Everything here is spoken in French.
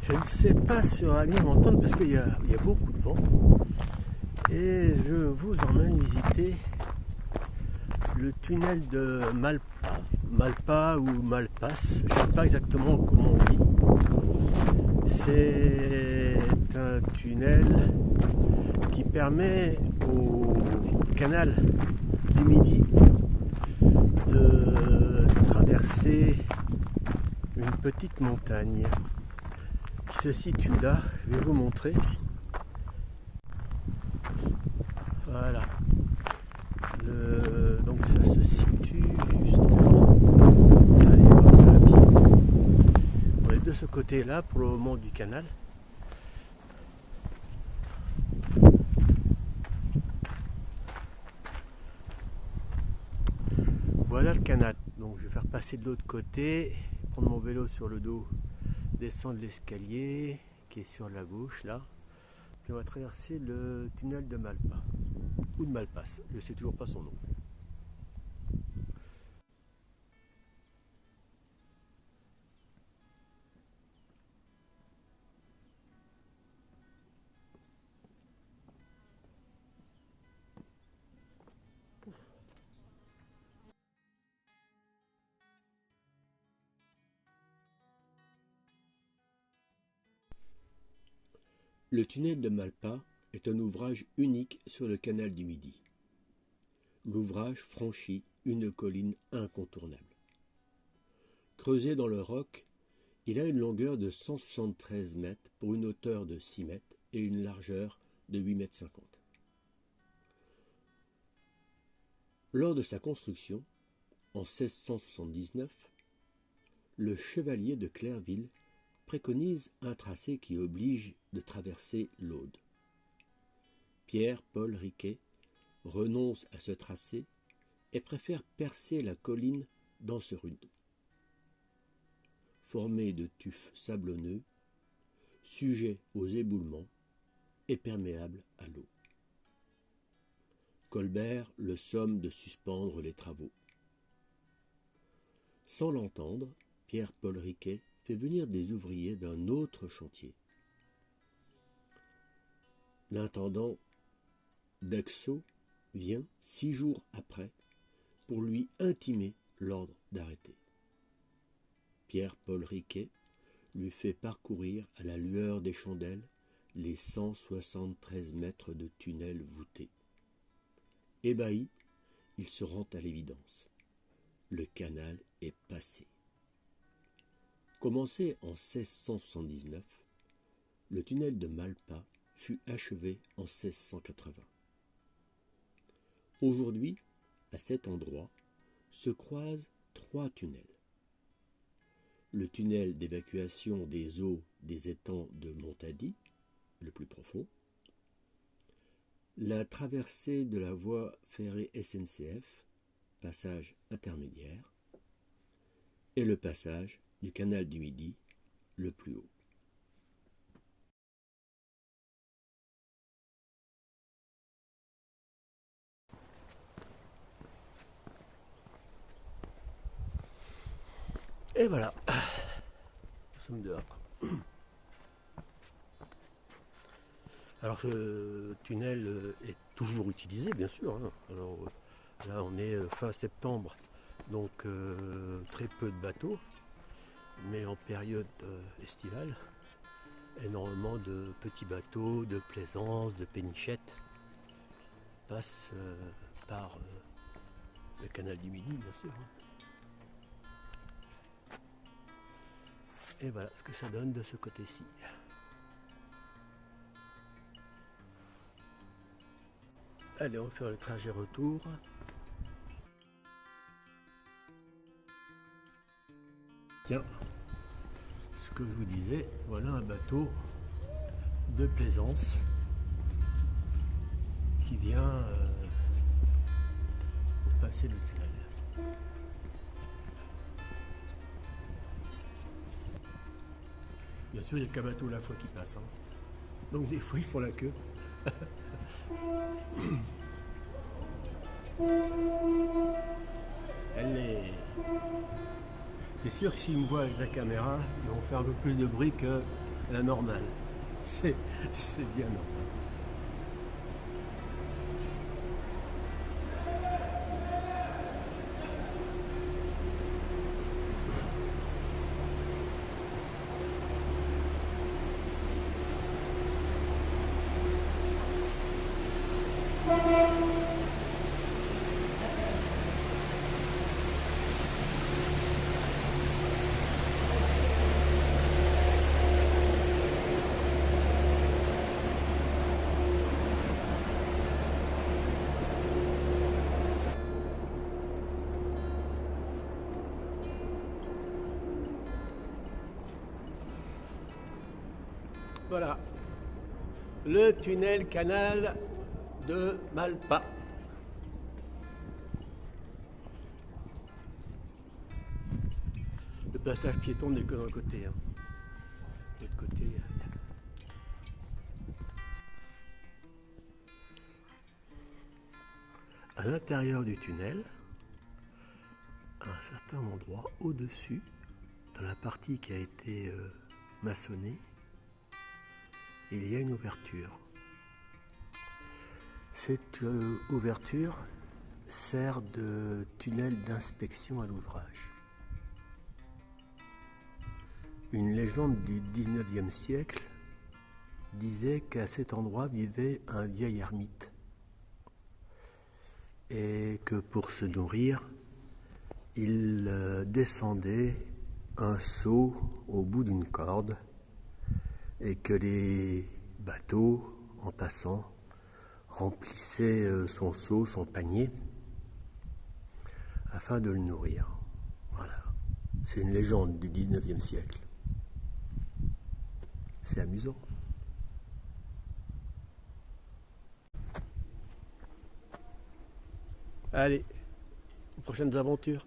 Je ne sais pas si on va bien m'entendre parce qu'il y a beaucoup de vent. Et je vous emmène visiter le tunnel de Malpa. Malpa ou Malpasse, je ne sais pas exactement comment on dit. C'est un tunnel qui permet au canal du Midi de traverser une petite montagne qui se situe là. Je vais vous montrer. Voilà. Donc ça se situe justement. Allez voir ça à pied. On est de ce côté-là pour le moment du canal. Voilà le canal. Donc je vais faire passer de l'autre côté, prendre mon vélo sur le dos, descendre l'escalier qui est sur la gauche là. Puis on va traverser le tunnel de Malpa ou de Malpasse, je ne sais toujours pas son nom. Le tunnel de Malpa est un ouvrage unique sur le canal du Midi. L'ouvrage franchit une colline incontournable. Creusé dans le roc, il a une longueur de 173 mètres pour une hauteur de 6 mètres et une largeur de 8,50 mètres. Lors de sa construction, en 1679, le chevalier de Clerville préconise un tracé qui oblige de traverser l'Aude. Pierre-Paul Riquet renonce à ce tracé et préfère percer la colline d'Anserud. Formé de tufs sablonneux, sujet aux éboulements et perméable à l'eau. Colbert le somme de suspendre les travaux. Sans l'entendre, Pierre-Paul Riquet fait venir des ouvriers d'un autre chantier. L'intendant d'Axo vient 6 jours après pour lui intimer l'ordre d'arrêter. Pierre-Paul Riquet lui fait parcourir à la lueur des chandelles les 173 mètres de tunnel voûté. Ébahi, il se rend à l'évidence. Le canal est passé. Commencé en 1679, le tunnel de Malpa fut achevé en 1680. Aujourd'hui, à cet endroit, se croisent 3 tunnels. Le tunnel d'évacuation des eaux des étangs de Montady, le plus profond, la traversée de la voie ferrée SNCF, passage intermédiaire, et le passage du canal du Midi, le plus haut. Et voilà, nous sommes dehors. Alors ce tunnel est toujours utilisé, bien sûr. Alors là, on est fin septembre, donc très peu de bateaux. Mais en période estivale, énormément de petits bateaux, de plaisance, de pénichettes passent par le canal du Midi, bien sûr. Et voilà ce que ça donne de ce côté-ci. Allez, on va faire le trajet retour. Tiens, ce que je vous disais, voilà un bateau de plaisance qui vient pour passer le tunnel. Bien sûr, il n'y a qu'un bateau à la fois qui passe. Donc des fois, ils font la queue. Elle est... C'est sûr que s'ils me voient avec la caméra, ils vont faire un peu plus de bruit que la normale. C'est bien normal. Voilà, le tunnel canal de Malpa. Le passage piéton n'est que d'un côté. Hein. De l'autre côté, à l'intérieur du tunnel, à un certain endroit au-dessus, dans la partie qui a été maçonnée, il y a une ouverture. Cette ouverture sert de tunnel d'inspection à l'ouvrage. Une légende du 19e siècle disait qu'à cet endroit vivait un vieil ermite et que pour se nourrir, il descendait un seau au bout d'une corde et que les bateaux, en passant, remplissaient son seau, son panier, afin de le nourrir. Voilà. C'est une légende du 19e siècle. C'est amusant. Allez, aux prochaines aventures.